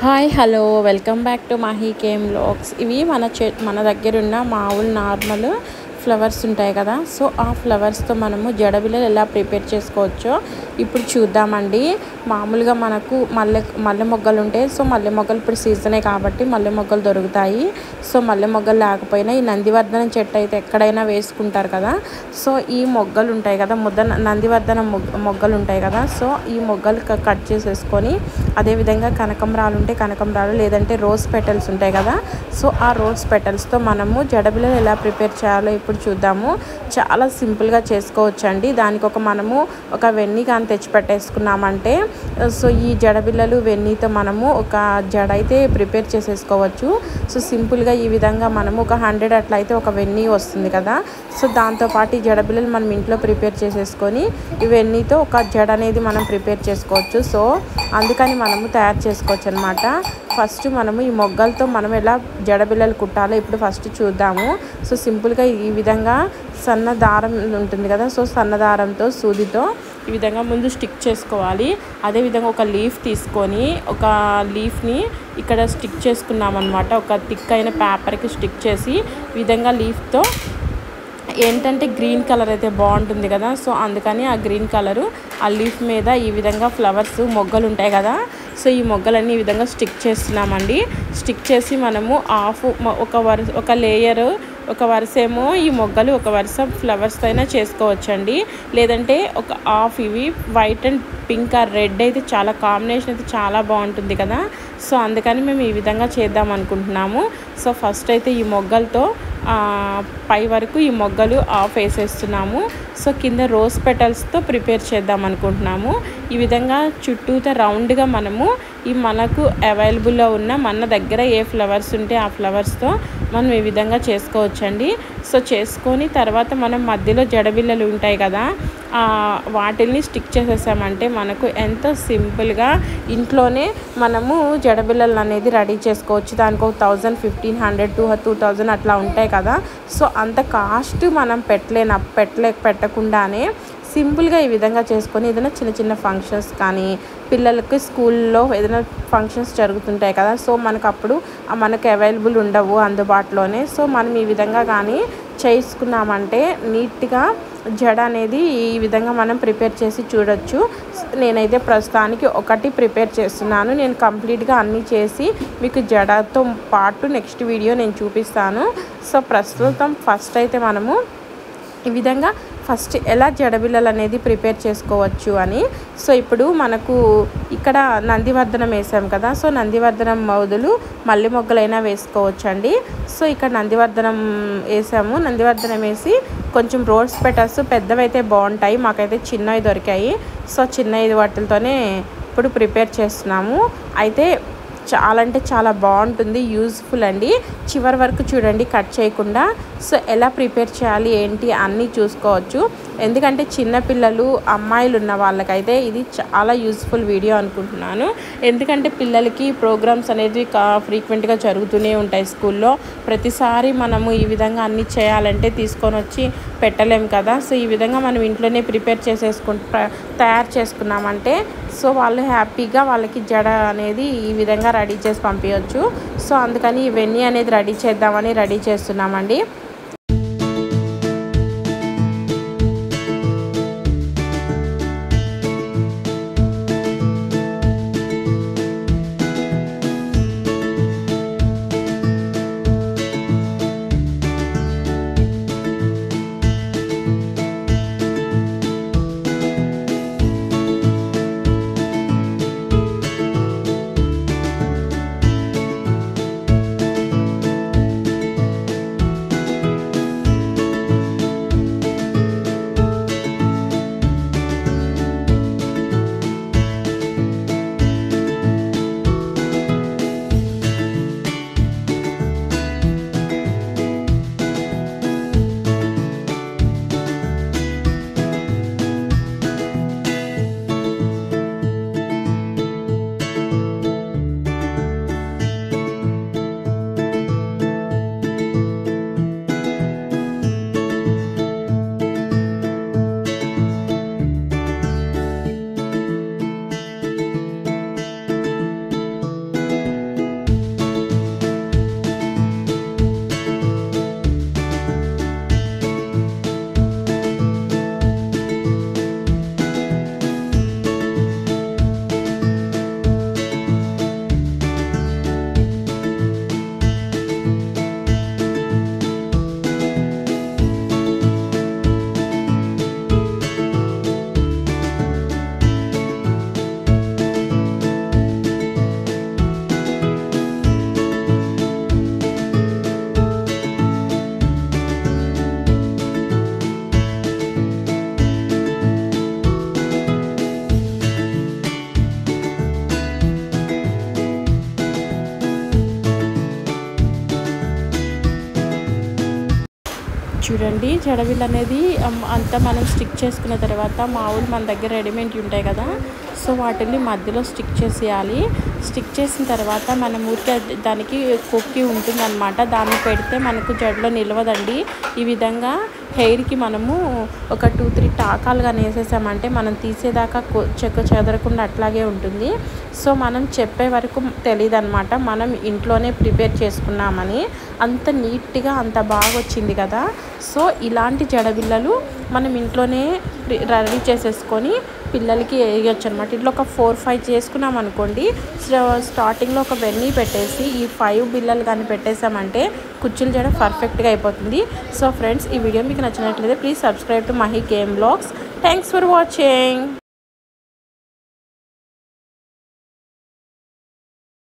Hi hello welcome back to Mahi came vlogs. ఇవి మన దగ్గర ఉన్న మామూలు నార్మల్ ఫ్లవర్స్ ఉంటాయి కదా. సో ఆ ఫ్లవర్స్తో మనము జడబిళ్ళలు ఎలా ప్రిపేర్ చేసుకోవచ్చో ఇప్పుడు చూద్దామండి. మామూలుగా మనకు మల్లె మొగ్గలు ఉంటాయి. సో మల్లె మొగ్గలు ఇప్పుడు సీజనే కాబట్టి మల్లె మొగ్గలు దొరుకుతాయి. సో మల్లె మొగ్గలు లేకపోయినా ఈ నందివర్ధనం చెట్టు అయితే ఎక్కడైనా వేసుకుంటారు కదా. సో ఈ మొగ్గలు ఉంటాయి కదా, నందివర్ధనం మొగ్గలు ఉంటాయి కదా. సో ఈ మొగ్గలు కట్ చేసేసుకొని, అదేవిధంగా కనకంబరాలు ఉంటే కనకంబరాలు, లేదంటే రోజ్ పెటల్స్ ఉంటాయి కదా. సో ఆ రోజ్ పెటల్స్తో మనము జడబిళ్ళలు ఎలా ప్రిపేర్ చేయాలో ఇప్పుడు చూద్దాము. చాలా సింపుల్గా చేసుకోవచ్చండి. దానికి మనము ఒక వెన్నీ కానీ తెచ్చి పెట్టేసుకున్నామంటే, సో ఈ జడబిళ్ళలు వెన్నీతో మనము ఒక జడ అయితే ప్రిపేర్ చేసేసుకోవచ్చు. సో సింపుల్గా ఈ విధంగా మనము ఒక 100 అట్లా అయితే ఒక వెన్నీ వస్తుంది కదా. సో దాంతోపాటు ఈ జడబిళ్ళలు మనం ఇంట్లో ప్రిపేర్ చేసేసుకొని ఈ వెన్నీతో ఒక జడ అనేది మనం ప్రిపేర్ చేసుకోవచ్చు. సో అందుకని మనము తయారు చేసుకోవచ్చు అనమాట. ఫస్ట్ మనము ఈ మొగ్గలతో మనం ఎలా జడబిళ్ళలు కుట్టాలో ఇప్పుడు ఫస్ట్ చూద్దాము. సో సింపుల్గా ఈ విధంగా సన్న దారం ఉంటుంది కదా. సో సన్న దారంతో సూదితో ఈ విధంగా ముందు స్టిక్ చేసుకోవాలి. అదేవిధంగా ఒక లీఫ్ తీసుకొని ఒక లీఫ్ని ఇక్కడ స్టిక్ చేసుకున్నాం అనమాట. ఒక థిక్ అయిన పేపర్కి స్టిక్ చేసి ఈ విధంగా లీఫ్తో ఏంటంటే గ్రీన్ కలర్ అయితే బాగుంటుంది కదా. సో అందుకని ఆ గ్రీన్ కలరు ఆ లీఫ్ మీద ఈ విధంగా ఫ్లవర్స్ మొగ్గలు ఉంటాయి కదా. సో ఈ మొగ్గలన్నీ ఈ విధంగా స్టిక్ చేస్తున్నామండి. స్టిక్ చేసి మనము ఒక లేయరు, ఒక వరుస ఏమో ఈ మొగ్గలు, ఒక వరుస ఫ్లవర్స్ అయినా చేసుకోవచ్చండి. లేదంటే ఒక హాఫ్ ఇవి white and pink are red అయితే చాలా కాంబినేషన్ అయితే చాలా బాగుంటుంది కదా. సో అందుకని మేము ఈ విధంగా చేద్దాం అనుకుంటున్నాము. సో ఫస్ట్ అయితే ఈ మొగ్గలతో పై వరకు ఈ మొగ్గలు ఆఫ్ వేసేస్తున్నాము. సో కింద రోజ్ పెటల్స్తో ప్రిపేర్ చేద్దాం అనుకుంటున్నాము. ఈ విధంగా చుట్టూతో రౌండ్గా మనము మనకు అవైలబుల్లో ఉన్న మన దగ్గర ఏ ఫ్లవర్స్ ఉంటే ఆ ఫ్లవర్స్తో మనం ఈ విధంగా చేసుకోవచ్చండి. సో చేసుకొని తర్వాత మనం మధ్యలో జడబిళ్ళలు ఉంటాయి కదా, వాటిల్ని స్టిక్ చేసేసామంటే మనకు ఎంతో సింపుల్గా ఇంట్లోనే మనము జడబిళ్ళలు అనేది రెడీ చేసుకోవచ్చు. దానికి ఒక 1000, 1500, 2000 అట్లా ఉంటాయి కదా. సో అంత కాస్ట్ మనం పెట్టకుండానే సింపుల్గా ఈ విధంగా చేసుకొని ఏదైనా చిన్న చిన్న ఫంక్షన్స్ కానీ, పిల్లలకి స్కూల్లో ఏదైనా ఫంక్షన్స్ జరుగుతుంటాయి కదా. సో మనకు అవైలబుల్ ఉండవు అందుబాటులోనే. సో మనం ఈ విధంగా కానీ చేసుకున్నామంటే నీట్గా జడ అనేది ఈ విధంగా మనం ప్రిపేర్ చేసి చూడొచ్చు. నేనైతే ప్రస్తుతానికి ఒకటి ప్రిపేర్ చేస్తున్నాను. నేను కంప్లీట్గా అన్నీ చేసి మీకు జడతో పాటు నెక్స్ట్ వీడియో నేను చూపిస్తాను. సో ప్రస్తుతం ఫస్ట్ అయితే మనము ఈ విధంగా ఫస్ట్ ఎలా జడబిళ్ళలు అనేది ప్రిపేర్ చేసుకోవచ్చు అని. సో ఇప్పుడు మనకు ఇక్కడ నందివర్ధనం వేసాం కదా. సో నందివర్ధనం బదులు మల్లె మొగ్గలైనా వేసుకోవచ్చండి. సో ఇక్కడ నందివర్ధనం వేసాము. నందివర్ధనం వేసి కొంచెం రోజ్ పెటల్స్ పెద్దవైతే బాగుంటాయి, మాకైతే చిన్నవి దొరికాయి. సో చిన్నవి వాటితోనే ఇప్పుడు ప్రిపేర్ చేస్తున్నాము. అయితే చాలా అంటే చాలా బాగుంటుంది, యూజ్ఫుల్ అండి. చివరి వరకు చూడండి కట్ చేయకుండా. సో ఎలా ప్రిపేర్ చేయాలి ఏంటి అన్నీ చూసుకోవచ్చు. ఎందుకంటే చిన్నపిల్లలు, అమ్మాయిలు ఉన్న వాళ్ళకైతే ఇది చాలా యూజ్ఫుల్ వీడియో అనుకుంటున్నాను. ఎందుకంటే పిల్లలకి ప్రోగ్రామ్స్ అనేది ఫ్రీక్వెంట్గా జరుగుతూనే ఉంటాయి స్కూల్లో. ప్రతిసారి మనము ఈ విధంగా అన్నీ చేయాలంటే తీసుకొని వచ్చి పెట్టలేము కదా. సో ఈ విధంగా మనం ఇంట్లోనే ప్రిపేర్ తయారు చేసుకున్నామంటే సో వాళ్ళు హ్యాపీగా వాళ్ళకి జడ అనేది ఈ విధంగా రెడీ చేసి పంపించవచ్చు. సో అందుకని ఇవన్నీ అనేది రెడీ చేస్తున్నామండి. చూడండి జడబిల్ల అనేది అంతా మనం స్టిక్ చేసుకున్న తర్వాత మామూలు మన దగ్గర రెడీమేడ్ ఉంటాయి కదా, సో వాటిని మధ్యలో స్టిక్ చేసేయాలి. స్టిక్ చేసిన తర్వాత మనం ఊరికే దానికి కొక్కి ఉంటుందన్నమాట, దాన్ని పెడితే మనకు జడలో నిలవదండి. ఈ విధంగా హెయిర్కి మనము ఒక 2-3 టాకాలుగా వేసేసామంటే మనం తీసేదాకా చెక్క చెదరకుండా అట్లాగే ఉంటుంది. సో మనం చెప్పే వరకు తెలియదు అనమాట, మనం ఇంట్లోనే ప్రిపేర్ చేసుకున్నామని. అంత నీట్గా అంత బాగా వచ్చింది కదా. సో ఇలాంటి జడబిల్లలు మనం ఇంట్లోనే రెడీ చేసేసుకొని పిల్లలకి వేయచ్చు అనమాట. ఇట్లా ఒక 4-5 చేసుకున్నాం అనుకోండి, స్టార్టింగ్లో ఒక వెన్నీ పెట్టేసి ఈ 5 బిల్లలు కానీ పెట్టేసామంటే కుచ్చుల జడ పర్ఫెక్ట్గా అయిపోతుంది. సో ఫ్రెండ్స్, ఈ వీడియో మీకు నచ్చినట్లయితే please subscribe to Mahi KM vlogs. Thanks for watching.